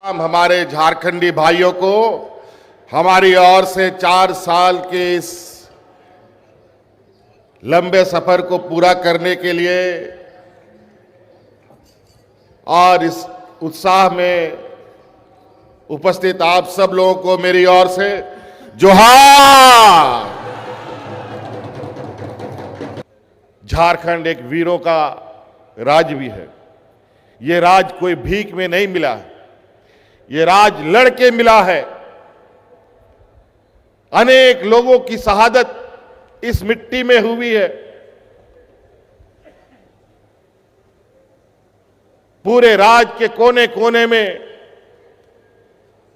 हम हमारे झारखंडी भाइयों को हमारी ओर से 4 साल के इस लंबे सफर को पूरा करने के लिए और इस उत्साह में उपस्थित आप सब लोगों को मेरी ओर से जोहार। झारखंड एक वीरों का राज्य भी है। ये राज कोई भीख में नहीं मिला है, ये राज लड़के मिला है। अनेक लोगों की शहादत इस मिट्टी में हुई है। पूरे राज के कोने कोने में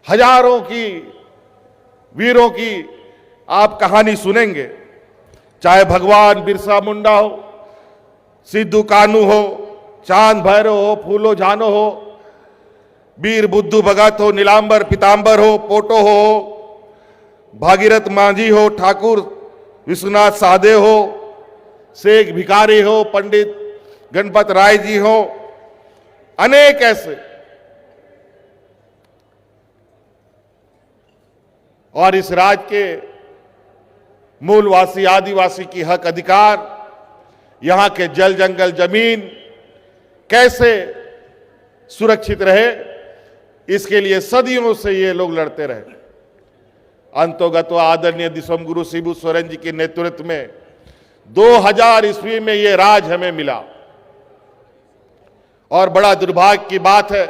हजारों की वीरों की आप कहानी सुनेंगे, चाहे भगवान बिरसा मुंडा हो, सिद्धू कान्हू हो, चांद भैरव हो, फूलो झानो हो, वीर बुद्धू भगत हो, नीलांबर पीतांबर हो, पोटो हो, भागीरथ मांझी हो, ठाकुर विश्वनाथ साहदेव हो, शेख भिखारी हो, पंडित गणपत राय जी हो, अनेक ऐसे। और इस राज्य के मूलवासी आदिवासी की हक अधिकार, यहां के जल जंगल जमीन कैसे सुरक्षित रहे, इसके लिए सदियों से ये लोग लड़ते रहे। अंतोगत आदरणीय दिसोम गुरु शिबू सोरेन जी के नेतृत्व में 2000 ईस्वी में ये राज हमें मिला। और बड़ा दुर्भाग्य की बात है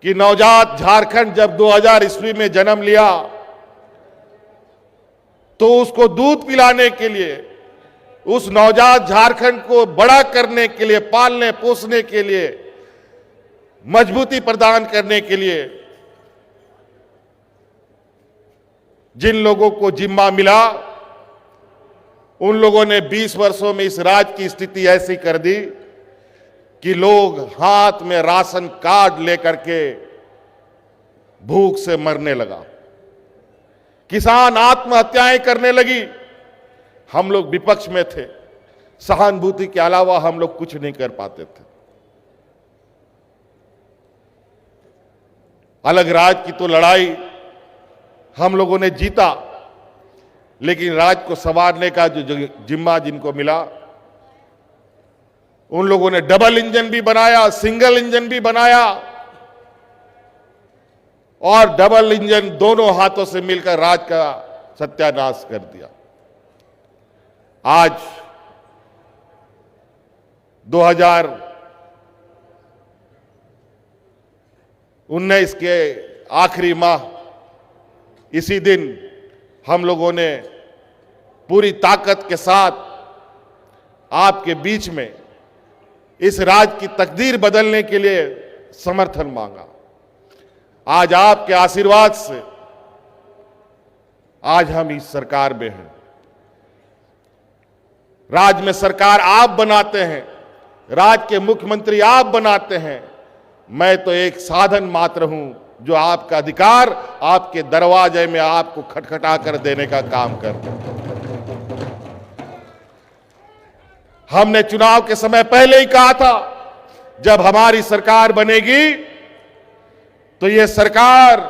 कि नवजात झारखंड जब 2000 ईस्वी में जन्म लिया तो उसको दूध पिलाने के लिए, उस नवजात झारखंड को बड़ा करने के लिए, पालने पोसने के लिए, मजबूती प्रदान करने के लिए जिन लोगों को जिम्मा मिला, उन लोगों ने 20 वर्षों में इस राज्य की स्थिति ऐसी कर दी कि लोग हाथ में राशन कार्ड लेकर के भूख से मरने लगा। किसान आत्महत्याएं करने लगी। हम लोग विपक्ष में थे, सहानुभूति के अलावा हम लोग कुछ नहीं कर पाते थे। अलग राज्य की तो लड़ाई हम लोगों ने जीता, लेकिन राज्य को संवारने का जो जिम्मा जिनको मिला, उन लोगों ने डबल इंजन भी बनाया, सिंगल इंजन भी बनाया, और डबल इंजन दोनों हाथों से मिलकर राज्य का सत्यानाश कर दिया। आज 2019 के आखिरी माह, इसी दिन हम लोगों ने पूरी ताकत के साथ आपके बीच में इस राज्य की तकदीर बदलने के लिए समर्थन मांगा। आज आपके आशीर्वाद से आज हम इस सरकार में हैं। राज्य में सरकार आप बनाते हैं, राज्य के मुख्यमंत्री आप बनाते हैं। मैं तो एक साधन मात्र हूं जो आपका अधिकार आपके दरवाजे में आपको खटखटा कर देने का काम करता है। हमने चुनाव के समय पहले ही कहा था, जब हमारी सरकार बनेगी तो ये सरकार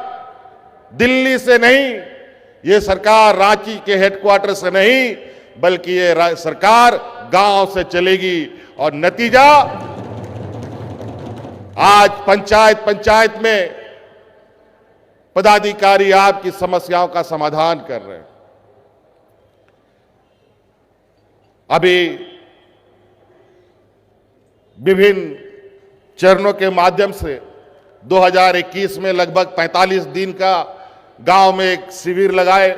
दिल्ली से नहीं, ये सरकार रांची के हेडक्वार्टर से नहीं, बल्कि ये सरकार गांव से चलेगी। और नतीजा आज पंचायत में पदाधिकारी आपकी समस्याओं का समाधान कर रहे हैं। अभी विभिन्न चरणों के माध्यम से 2021 में लगभग 45 दिन का गांव में एक शिविर लगाए,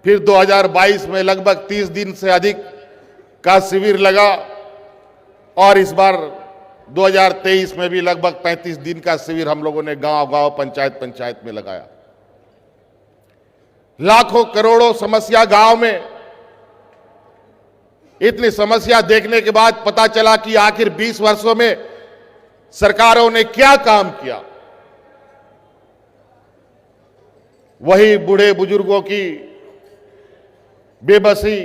फिर 2022 में लगभग 30 दिन से अधिक का शिविर लगा, और इस बार 2023 में भी लगभग 35 दिन का शिविर हम लोगों ने गांव-गांव, पंचायत में लगाया। लाखों करोड़ों समस्या गांव में, इतनी समस्या देखने के बाद पता चला कि आखिर 20 वर्षों में सरकारों ने क्या काम किया। वही बूढ़े बुजुर्गों की बेबसी,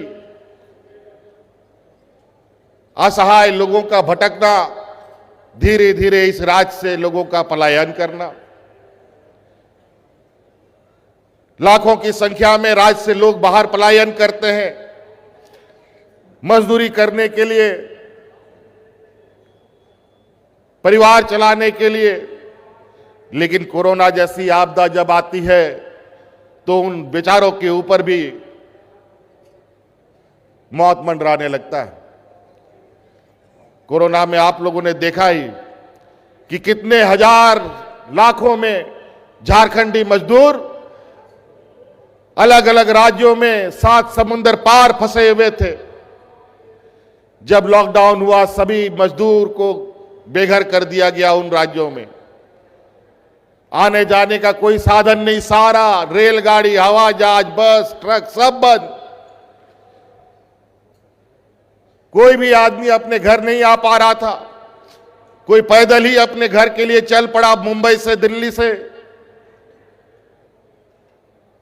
असहाय लोगों का भटकना, धीरे धीरे इस राज्य से लोगों का पलायन करना, लाखों की संख्या में राज्य से लोग बाहर पलायन करते हैं मजदूरी करने के लिए, परिवार चलाने के लिए। लेकिन कोरोना जैसी आपदा जब आती है तो उन बेचारों के ऊपर भी मौत मंडराने लगता है। कोरोना में आप लोगों ने देखा ही कि कितने हजार लाखों में झारखंडी मजदूर अलग अलग राज्यों में 7 समुंदर पार फंसे हुए थे। जब लॉकडाउन हुआ सभी मजदूर को बेघर कर दिया गया। उन राज्यों में आने जाने का कोई साधन नहीं, सारा रेलगाड़ी, हवाई जहाज, बस, ट्रक सब बंद। कोई भी आदमी अपने घर नहीं आ पा रहा था। कोई पैदल ही अपने घर के लिए चल पड़ा, मुंबई से, दिल्ली से।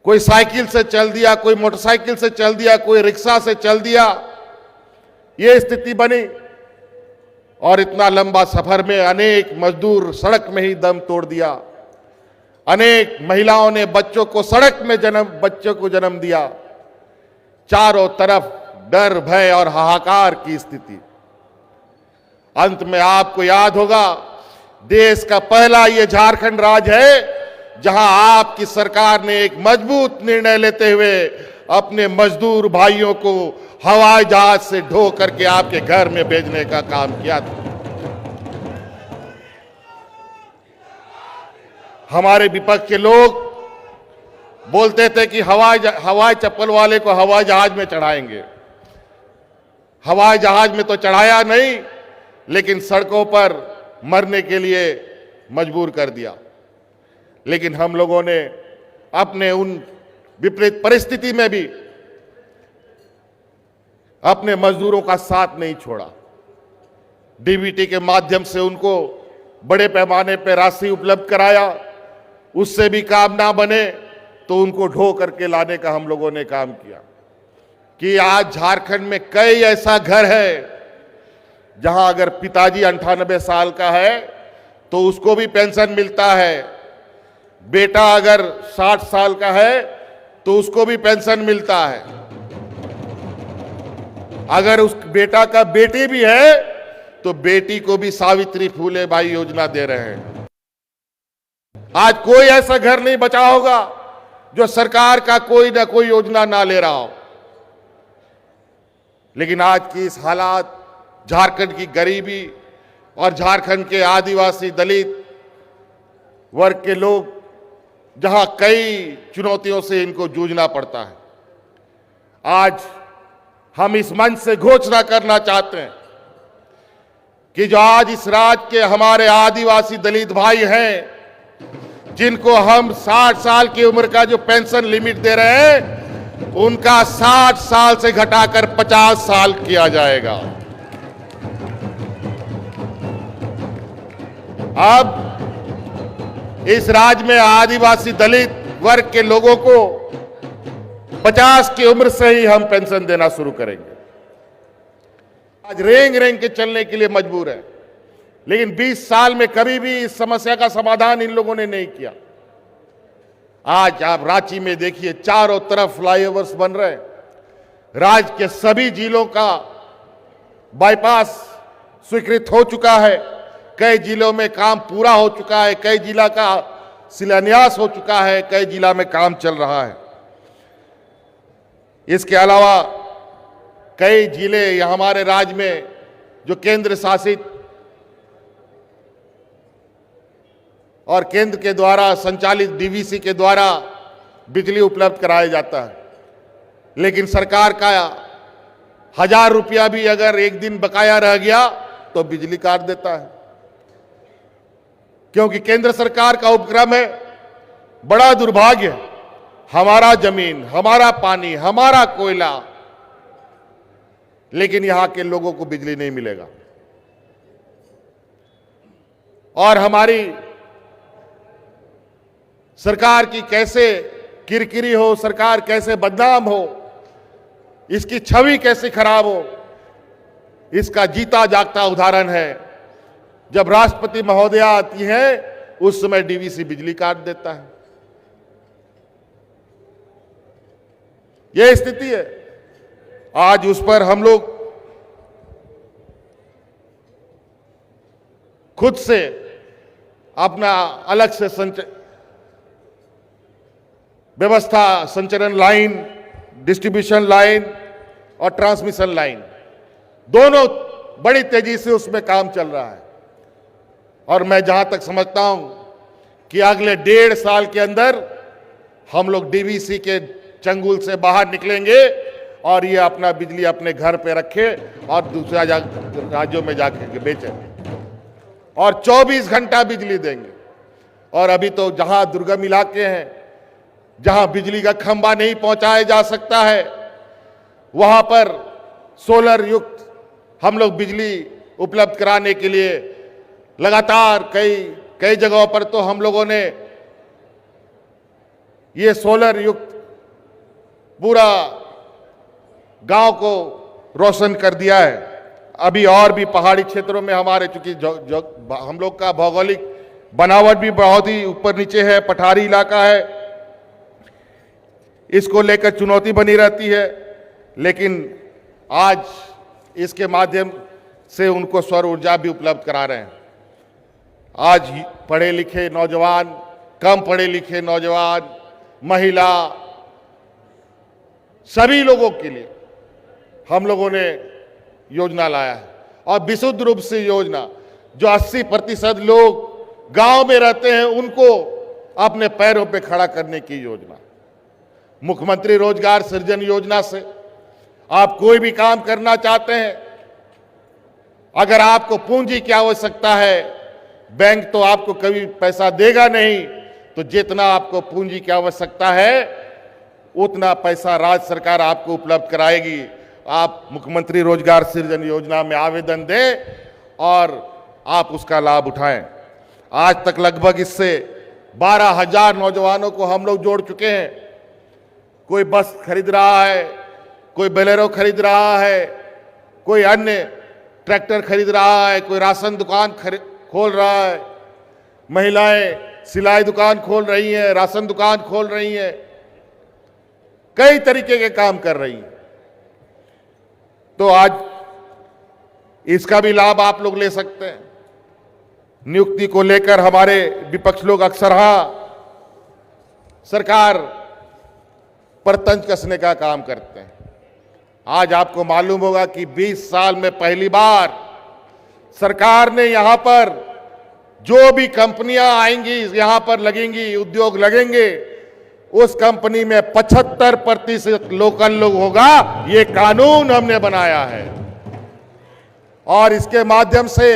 कोई साइकिल से चल दिया, कोई मोटरसाइकिल से चल दिया, कोई रिक्शा से चल दिया। ये स्थिति बनी और इतना लंबा सफर में अनेक मजदूर सड़क में ही दम तोड़ दिया। अनेक महिलाओं ने बच्चों को सड़क में जन्म दिया। चारों तरफ डर, भय और हाहाकार की स्थिति। अंत में आपको याद होगा, देश का पहला ये झारखंड राज्य है जहां आपकी सरकार ने एक मजबूत निर्णय लेते हुए अपने मजदूर भाइयों को हवाई जहाज से ढो करके आपके घर में भेजने का काम किया था। हमारे विपक्ष के लोग बोलते थे कि हवाई चप्पल वाले को हवाई जहाज में चढ़ाएंगे। हवाई जहाज में तो चढ़ाया नहीं, लेकिन सड़कों पर मरने के लिए मजबूर कर दिया। लेकिन हम लोगों ने अपने उन विपरीत परिस्थिति में भी अपने मजदूरों का साथ नहीं छोड़ा। डीबीटी के माध्यम से उनको बड़े पैमाने पर राशि उपलब्ध कराया। उससे भी काम ना बने तो उनको ढो करके लाने का हम लोगों ने काम किया कि आज झारखंड में कई ऐसा घर है जहां अगर पिताजी 98 साल का है तो उसको भी पेंशन मिलता है, बेटा अगर 60 साल का है तो उसको भी पेंशन मिलता है, अगर उस बेटा का बेटी भी है तो बेटी को भी सावित्री फूले भाई योजना दे रहे हैं। आज कोई ऐसा घर नहीं बचा होगा जो सरकार का कोई ना कोई योजना ना ले रहा हो। लेकिन आज की इस हालात, झारखंड की गरीबी और झारखंड के आदिवासी दलित वर्ग के लोग जहां कई चुनौतियों से इनको जूझना पड़ता है, आज हम इस मंच से घोषणा करना चाहते हैं कि जो आज इस राज्य के हमारे आदिवासी दलित भाई हैं, जिनको हम 60 साल की उम्र का जो पेंशन लिमिट दे रहे हैं, उनका 60 साल से घटाकर 50 साल किया जाएगा। अब इस राज्य में आदिवासी दलित वर्ग के लोगों को 50 की उम्र से ही हम पेंशन देना शुरू करेंगे। आज रेंग रेंग के चलने के लिए मजबूर है, लेकिन 20 साल में कभी भी इस समस्या का समाधान इन लोगों ने नहीं किया। आज आप रांची में देखिए, चारों तरफ फ्लाईओवर्स बन रहे हैं। राज्य के सभी जिलों का बाईपास स्वीकृत हो चुका है। कई जिलों में काम पूरा हो चुका है, कई जिला का शिलान्यास हो चुका है, कई जिला में काम चल रहा है। इसके अलावा कई जिले हमारे राज्य में जो केंद्र शासित और केंद्र के द्वारा संचालित डीवीसी के द्वारा बिजली उपलब्ध कराया जाता है, लेकिन सरकार का 1000 रुपया भी अगर एक दिन बकाया रह गया तो बिजली काट देता है। क्योंकि केंद्र सरकार का उपक्रम है। बड़ा दुर्भाग्य है, हमारा जमीन, हमारा पानी, हमारा कोयला, लेकिन यहां के लोगों को बिजली नहीं मिलेगा। और हमारी सरकार की कैसे किरकिरी हो, सरकार कैसे बदनाम हो, इसकी छवि कैसे खराब हो, इसका जीता जागता उदाहरण है जब राष्ट्रपति महोदया आती है उस समय डीवीसी बिजली काट देता है। यह स्थिति है। आज उस पर हम लोग खुद से अपना अलग से व्यवस्था, संचरण लाइन, डिस्ट्रीब्यूशन लाइन और ट्रांसमिशन लाइन, दोनों बड़ी तेजी से उसमें काम चल रहा है। और मैं जहां तक समझता हूं कि अगले 1.5 साल के अंदर हम लोग डीवीसी के चंगुल से बाहर निकलेंगे और ये अपना बिजली अपने घर पे रखे और दूसरा राज्यों में जाकर बेचेंगे और 24 घंटा बिजली देंगे। और अभी तो जहां दुर्गम इलाके हैं, जहां बिजली का खंभा नहीं पहुंचाया जा सकता है, वहां पर सोलर युक्त हम लोग बिजली उपलब्ध कराने के लिए लगातार कई जगहों पर तो हम लोगों ने ये सोलर युक्त पूरा गांव को रोशन कर दिया है। अभी और भी पहाड़ी क्षेत्रों में हमारे, चूंकि हम लोग का भौगोलिक बनावट भी बहुत ही ऊपर नीचे है, पठारी इलाका है, इसको लेकर चुनौती बनी रहती है। लेकिन आज इसके माध्यम से उनको सौर ऊर्जा भी उपलब्ध करा रहे हैं। आज पढ़े लिखे नौजवान, कम पढ़े लिखे नौजवान, महिला, सभी लोगों के लिए हम लोगों ने योजना लाया है। और विशुद्ध रूप से योजना जो 80% लोग गांव में रहते हैं उनको अपने पैरों पे खड़ा करने की योजना। मुख्यमंत्री रोजगार सृजन योजना से आप कोई भी काम करना चाहते हैं, अगर आपको पूंजी की आवश्यकता है, बैंक तो आपको कभी पैसा देगा नहीं, तो जितना आपको पूंजी की आवश्यकता है उतना पैसा राज्य सरकार आपको उपलब्ध कराएगी। आप मुख्यमंत्री रोजगार सृजन योजना में आवेदन दें और आप उसका लाभ उठाएं। आज तक लगभग इससे 12,000 नौजवानों को हम लोग जोड़ चुके हैं। कोई बस खरीद रहा है, कोई बोलेरो खरीद रहा है, कोई अन्य ट्रैक्टर खरीद रहा है, कोई राशन दुकान खोल रहा है, महिलाएं सिलाई दुकान खोल रही हैं, राशन दुकान खोल रही हैं, कई तरीके के काम कर रही हैं। तो आज इसका भी लाभ आप लोग ले सकते हैं। नियुक्ति को लेकर हमारे विपक्ष लोग अक्सर सरकार पर तंज कसने का काम करते हैं। आज आपको मालूम होगा कि 20 साल में पहली बार सरकार ने यहां पर जो भी कंपनियां आएंगी, यहां पर लगेंगी, उद्योग लगेंगे, उस कंपनी में 75% लोकल लोग होगा। ये कानून हमने बनाया है और इसके माध्यम से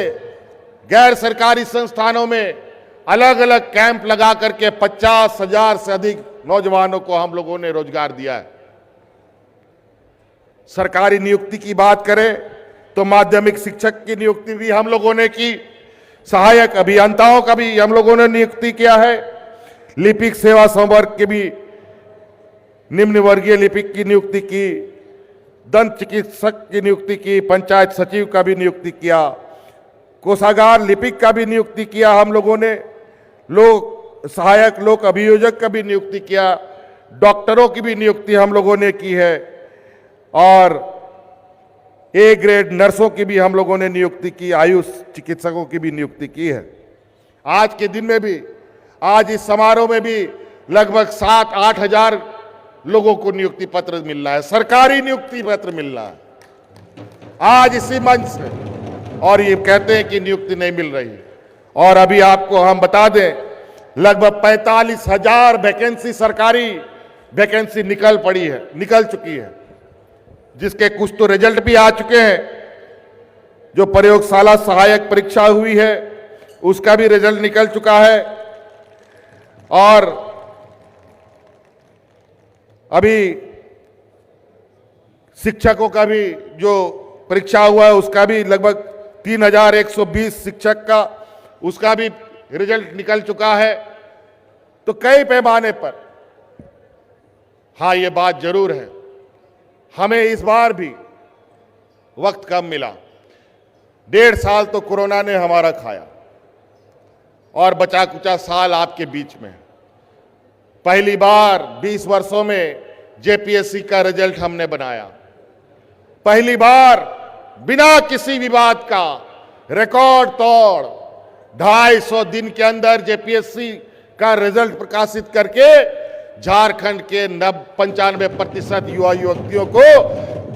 गैर सरकारी संस्थानों में अलग अलग कैंप लगा करके 50,000 से अधिक नौजवानों को हम लोगों ने रोजगार दिया है। सरकारी नियुक्ति की बात करें तो माध्यमिक शिक्षक की नियुक्ति भी हम लोगों ने की, सहायक अभियंताओं का भी हम लोगों ने नियुक्ति किया है, लिपिक सेवा संवर्ग के भी निम्न वर्गीय लिपिक की नियुक्ति की, दंत चिकित्सक की नियुक्ति की, पंचायत सचिव का भी नियुक्ति किया, कोषागार लिपिक का भी नियुक्ति किया हम लोगों ने, लोक सहायक लोक अभियोजक का भी नियुक्ति किया, डॉक्टरों की भी नियुक्ति हम लोगों ने की है और ए ग्रेड नर्सों की भी हम लोगों ने नियुक्ति की, आयुष चिकित्सकों की भी नियुक्ति की है। आज के दिन में भी, आज इस समारोह में भी लगभग 7-8 हजार लोगों को नियुक्ति पत्र मिल रहा है, सरकारी नियुक्ति पत्र मिल रहा है आज इसी मंच से, और ये कहते हैं कि नियुक्ति नहीं मिल रही। और अभी आपको हम बता दें, लगभग 45,000 वैकेंसी, सरकारी वैकेंसी निकल चुकी है, जिसके कुछ तो रिजल्ट भी आ चुके हैं। जो प्रयोगशाला सहायक परीक्षा हुई है उसका भी रिजल्ट निकल चुका है और अभी शिक्षकों का भी जो परीक्षा हुआ है उसका भी लगभग 3,120 शिक्षक का उसका भी रिजल्ट निकल चुका है। तो कई पैमाने पर हाँ, ये बात जरूर है, हमें इस बार भी वक्त कम मिला। 1.5 साल तो कोरोना ने हमारा खाया और बचा कुचा साल आपके बीच में। पहली बार 20 वर्षों में जेपीएससी का रिजल्ट हमने बनाया। पहली बार बिना किसी विवाद का रिकॉर्ड तोड़ 250 दिन के अंदर जेपीएससी का रिजल्ट प्रकाशित करके झारखंड के 95% युवा युवतियों को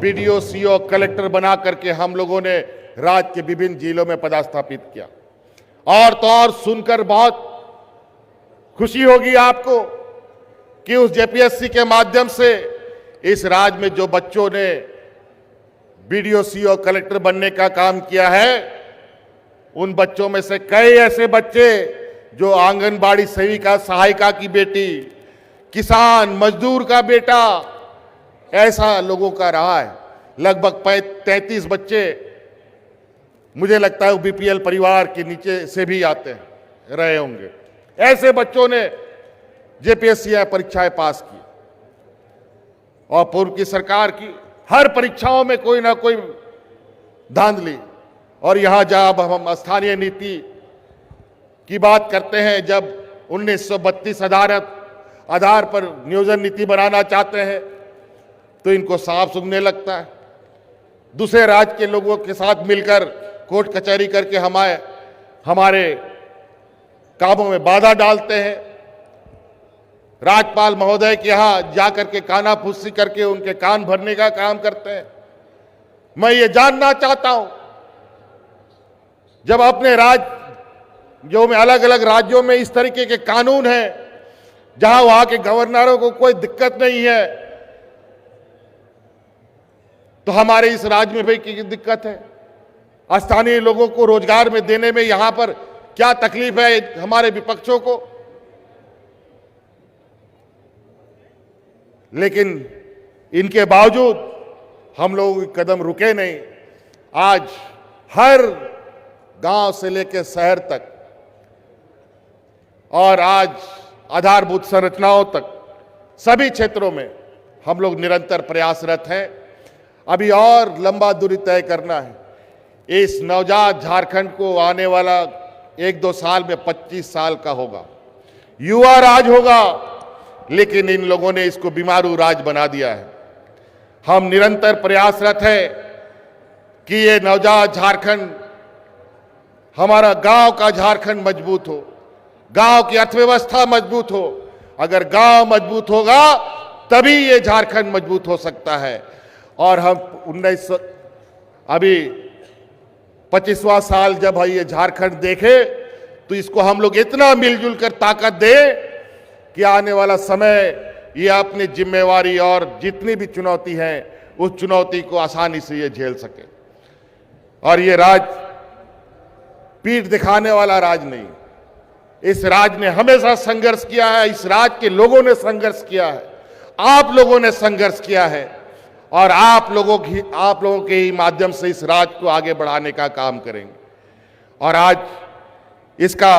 बीडीओ, सीओ, कलेक्टर बना करके हम लोगों ने राज्य के विभिन्न जिलों में पदस्थापित किया। और तो और सुनकर बहुत खुशी होगी आपको कि उस जेपीएससी के माध्यम से इस राज्य में जो बच्चों ने बीडीओ, सीओ, कलेक्टर बनने का काम किया है, उन बच्चों में से कई ऐसे बच्चे जो आंगनबाड़ी सेविका, सहायिका की बेटी, किसान, मजदूर का बेटा, ऐसा लोगों का रहा है। लगभग 33 बच्चे मुझे लगता है वो बीपीएल परिवार के नीचे से भी आते हैं रहे होंगे। ऐसे बच्चों ने जेपीएससी परीक्षाएं पास की और पूर्व की सरकार की हर परीक्षाओं में कोई ना कोई धांधली। और यहां जब हम स्थानीय नीति की बात करते हैं, जब 1932 आधार पर नियोजन नीति बनाना चाहते हैं तो इनको साफ सुनने लगता है। दूसरे राज्य के लोगों के साथ मिलकर कोर्ट कचहरी करके हमारे कामों में बाधा डालते हैं। राज्यपाल महोदय के यहां जाकर के कानाफूसी करके उनके कान भरने का काम करते हैं। मैं ये जानना चाहता हूं, जब अपने राज्यों में, अलग अलग राज्यों में इस तरीके के कानून हैं जहां वहां के गवर्नरों को कोई दिक्कत नहीं है, तो हमारे इस राज्य में भाई की दिक्कत है? स्थानीय लोगों को रोजगार में देने में यहां पर क्या तकलीफ है हमारे विपक्षों को? लेकिन इनके बावजूद हम लोग कदम रुके नहीं। आज हर गांव से लेकर शहर तक और आज आधारभूत संरचनाओं तक सभी क्षेत्रों में हम लोग निरंतर प्रयासरत हैं। अभी और लंबा दूरी तय करना है। इस नवजात झारखंड को आने वाला 1-2 साल में 25 साल का होगा, युवा राज होगा, लेकिन इन लोगों ने इसको बीमारू राज बना दिया है। हम निरंतर प्रयासरत हैं कि ये नवजात झारखंड, हमारा गांव का झारखंड मजबूत हो, गांव की अर्थव्यवस्था मजबूत हो। अगर गांव मजबूत होगा तभी ये झारखंड मजबूत हो सकता है। और हम 25वां साल जब ये झारखंड देखे तो इसको हम लोग इतना मिलजुल कर ताकत दें कि आने वाला समय ये अपनी जिम्मेवारी और जितनी भी चुनौती है उस चुनौती को आसानी से ये झेल सके। और ये राज पीठ दिखाने वाला राज नहीं, इस राज ने हमेशा संघर्ष किया है, इस राज के लोगों ने संघर्ष किया है, आप लोगों ने संघर्ष किया है और आप लोगों के ही माध्यम से इस राज को आगे बढ़ाने का काम करेंगे। और आज इसका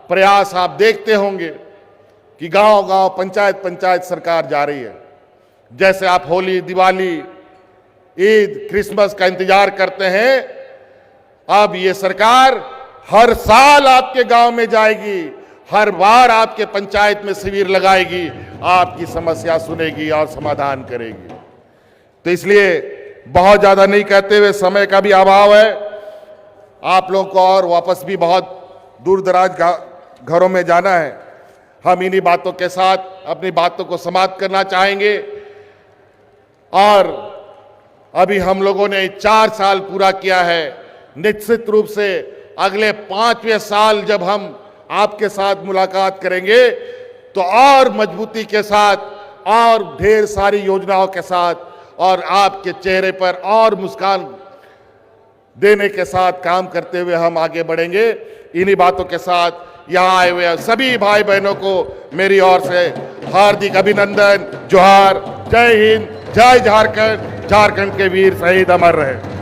प्रयास आप देखते होंगे कि गांव-गांव, पंचायत सरकार जा रही है। जैसे आप होली, दिवाली, ईद, क्रिसमस का इंतजार करते हैं, अब ये सरकार हर साल आपके गांव में जाएगी, हर बार आपके पंचायत में शिविर लगाएगी, आपकी समस्या सुनेगी और समाधान करेगी। तो इसलिए बहुत ज्यादा नहीं कहते हुए, समय का भी अभाव है, आप लोगों को और वापस भी बहुत दूर दराज घरों में जाना है। हम इन्हीं बातों के साथ अपनी बातों को समाप्त करना चाहेंगे। और अभी हम लोगों ने 4 साल पूरा किया है। निश्चित रूप से अगले 5वें साल जब हम आपके साथ मुलाकात करेंगे तो और मजबूती के साथ और ढेर सारी योजनाओं के साथ और आपके चेहरे पर और मुस्कान देने के साथ काम करते हुए हम आगे बढ़ेंगे। इन्हीं बातों के साथ यहाँ आए हुए सभी भाई बहनों को मेरी ओर से हार्दिक अभिनंदन, जोहार, जय हिंद, जय झारखंड। झारखंड के वीर शहीद अमर रहे।